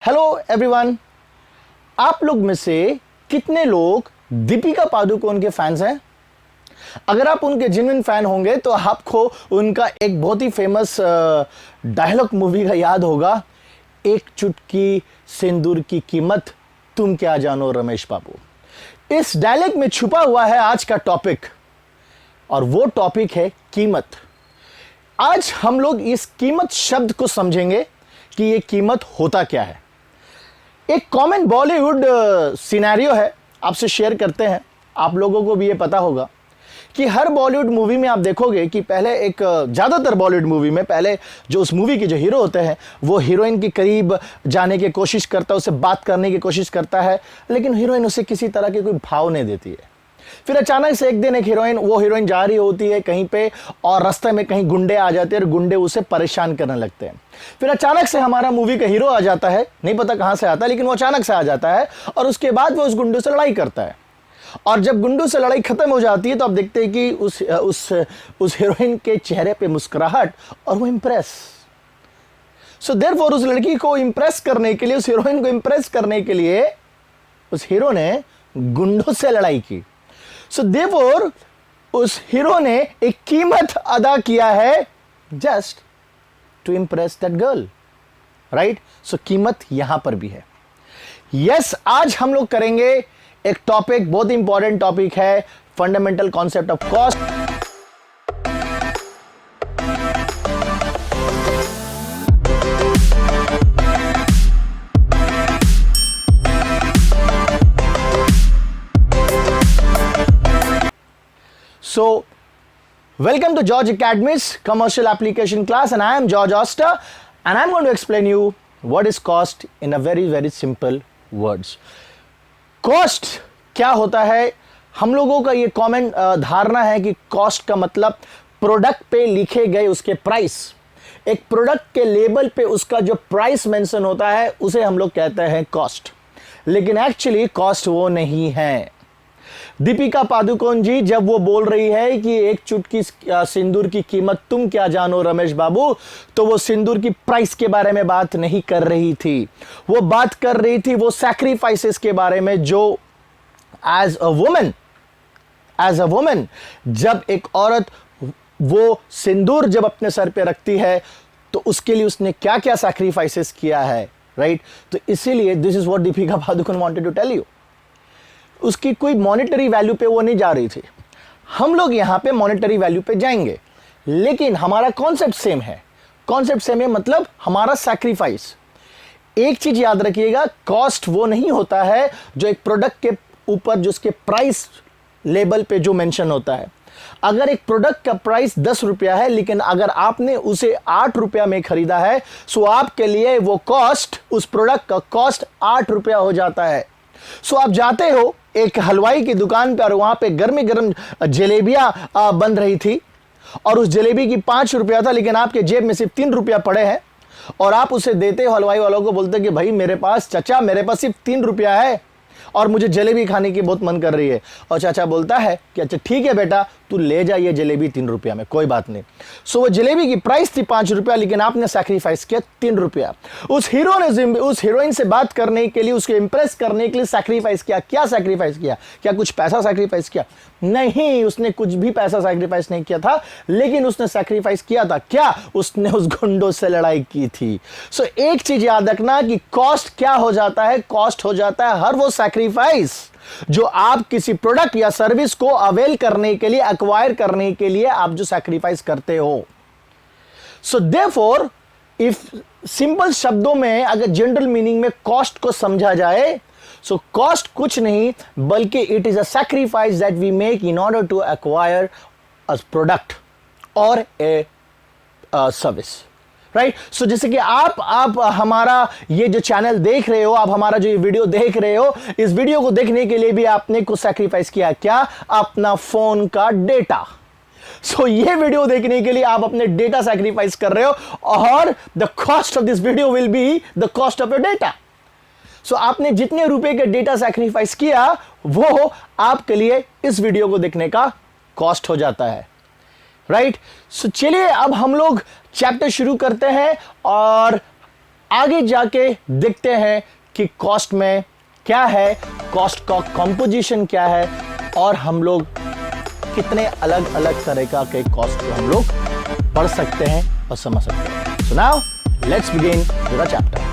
Hello everyone. आप लोग में से कितने लोग दीपिका पादुकोण के फैंस हैं? अगर आप उनके जेन्युइन फैन होंगे तो आपको उनका एक बहुत ही फेमस डायलॉग मूवी का याद होगा, एक चुटकी सिंदूर की कीमत तुम क्या जानो रमेश बाबू। इस डायलॉग में छुपा हुआ है आज का टॉपिक, और वो टॉपिक है कीमत। आज हम लोग इस कीमत शब्द को समझेंगे कि ये कीमत होता क्या है। एक कॉमन बॉलीवुड सिनेरियो है, आपसे शेयर करते हैं। आप लोगों को भी ये पता होगा कि हर बॉलीवुड मूवी में आप देखोगे कि पहले एक ज़्यादातर बॉलीवुड मूवी में पहले जो उस मूवी के जो हीरो होते हैं वो हीरोइन के करीब जाने की कोशिश करता है, उससे बात करने की कोशिश करता है, लेकिन हीरोइन उसे किसी तरह के कोई भाव नहीं देती है। फिर अचानक से एक दिन एक हीरोइन जा रही होती है कहीं पे, और रास्ते में कहीं गुंडे आ जाते हैं और गुंडे उसे परेशान करने लगते हैं। फिर अचानक से हमारा मूवी का हीरो आ जाता है, नहीं पता कहां से आता है, लेकिन वो अचानक से आ जाता है और उसके बाद वो उस गुंडे से लड़ाई करता है। और जब गुंडों से लड़ाई खत्म हो जाती है तो आप देखते हैं कि उस हीरोइन के चेहरे पे मुस्कुराहट और वो इंप्रेस। सो देयरफॉर उस लड़की को इंप्रेस करने के लिए, उस हीरोइन को इंप्रेस करने के लिए उस हीरो ने गुंडों से लड़ाई की। सो देयरफॉर उस हीरो ने एक कीमत अदा किया है just to impress that girl, right. So कीमत यहां पर भी है। यस, आज हम लोग करेंगे एक टॉपिक, बहुत इंपॉर्टेंट टॉपिक है, fundamental concept of cost. So, welcome to George Academy's commercial application class, and I am George Oster, and I am going to explain you what is cost in a very simple words. Cost क्या होता है? हम लोगों का ये common धारणा है कि कॉस्ट का मतलब प्रोडक्ट पे लिखे गए उसके प्राइस। एक प्रोडक्ट के लेबल पे उसका जो प्राइस मेंशन होता है उसे हम लोग कहते हैं कॉस्ट, लेकिन एक्चुअली कॉस्ट वो नहीं है। दीपिका पादुकोण जी जब वो बोल रही है कि एक चुटकी सिंदूर की कीमत तुम क्या जानो रमेश बाबू, तो वो सिंदूर की प्राइस के बारे में बात नहीं कर रही थी। वो बात कर रही थी वो सैक्रिफाइसेस के बारे में, जो एज अ वुमन जब एक औरत वो सिंदूर जब अपने सर पे रखती है तो उसके लिए उसने क्या क्या सैक्रिफाइसेस किया है, राइट। तो इसीलिए this is what Deepika Padukone wanted to tell you. उसकी कोई मॉनेटरी वैल्यू पे वो नहीं जा रही थी। हम लोग यहां पे मॉनेटरी वैल्यू पे जाएंगे, लेकिन हमारा कॉन्सेप्ट सेम है। कॉन्सेप्ट सेम है मतलब हमारा सैक्रिफाइस। एक चीज याद रखिएगा, कॉस्ट वो नहीं होता है जो एक प्रोडक्ट के ऊपर जो उसके प्राइस लेबल पे जो मेंशन होता है। अगर एक प्रोडक्ट का प्राइस 10 रुपया है, लेकिन अगर आपने उसे 8 रुपया में खरीदा है, सो आपके लिए वो कॉस्ट, उस प्रोडक्ट का कॉस्ट 8 रुपया हो जाता है। सो आप जाते हो एक हलवाई की दुकान पर, वहां पे गर्मी गर्म जलेबियां बन रही थी, और उस जलेबी की 5 रुपया था, लेकिन आपके जेब में सिर्फ 3 रुपया पड़े हैं, और आप उसे देते हो हलवाई वालों को, बोलते कि भाई मेरे पास, चाचा मेरे पास सिर्फ 3 रुपया है और मुझे जलेबी खाने की बहुत मन कर रही है। और चाचा बोलता है कि अच्छा ठीक है बेटा, तू ले जा ये जलेबी 3 रुपया में, कोई बात नहीं। सो वो जलेबी की प्राइस थी 5 रुपया, लेकिन आपने सैक्रिफाइस किया 3 रुपया। उस हीरो ने उस हीरोइन से बात करने के लिए, उसको इंप्रेस करने के लिए सैक्रिफाइस किया। क्या सैक्रिफाइस किया? क्या कुछ पैसा सैक्रिफाइस किया? नहीं, उसने कुछ भी पैसा सैक्रिफाइस नहीं किया था, लेकिन उसने सैक्रिफाइस किया था क्या? उसने उस गुंडों से लड़ाई की थी। सो एक चीज याद रखना कि कॉस्ट क्या हो जाता है? कॉस्ट हो जाता है हर वो सैक्रिफाइस जो आप किसी प्रोडक्ट या सर्विस को अवेल करने के लिए, एक्वायर करने के लिए आप जो सैक्रिफाइस करते हो। सो देयरफॉर इफ सिंपल शब्दों में अगर जनरल मीनिंग में कॉस्ट को समझा जाए, सो कॉस्ट कुछ नहीं बल्कि it is a sacrifice that we make in order to acquire a product और ए सर्विस, राइट। सो जैसे कि आप हमारा ये जो चैनल देख रहे हो, आप हमारा जो ये वीडियो देख रहे हो, इस वीडियो को देखने के लिए भी आपने कुछ सैक्रिफाइस किया। क्या? अपना फोन का डेटा। सो ये वीडियो देखने के लिए आप अपने डेटा सैक्रिफाइस कर रहे हो, और the cost of this video will be the cost of your data. So आपने जितने रुपए का डेटा सैक्रिफाइस किया वो आपके लिए इस वीडियो को देखने का कॉस्ट हो जाता है, राइट। सो चलिए अब हम लोग चैप्टर शुरू करते हैं, और आगे जाके देखते हैं कि कॉस्ट में क्या है, कॉस्ट का कंपोजिशन क्या है, और हम लोग कितने अलग अलग तरीका के कॉस्ट को हम लोग पढ़ सकते हैं और समझ सकते हैं। So now let's begin with the chapter.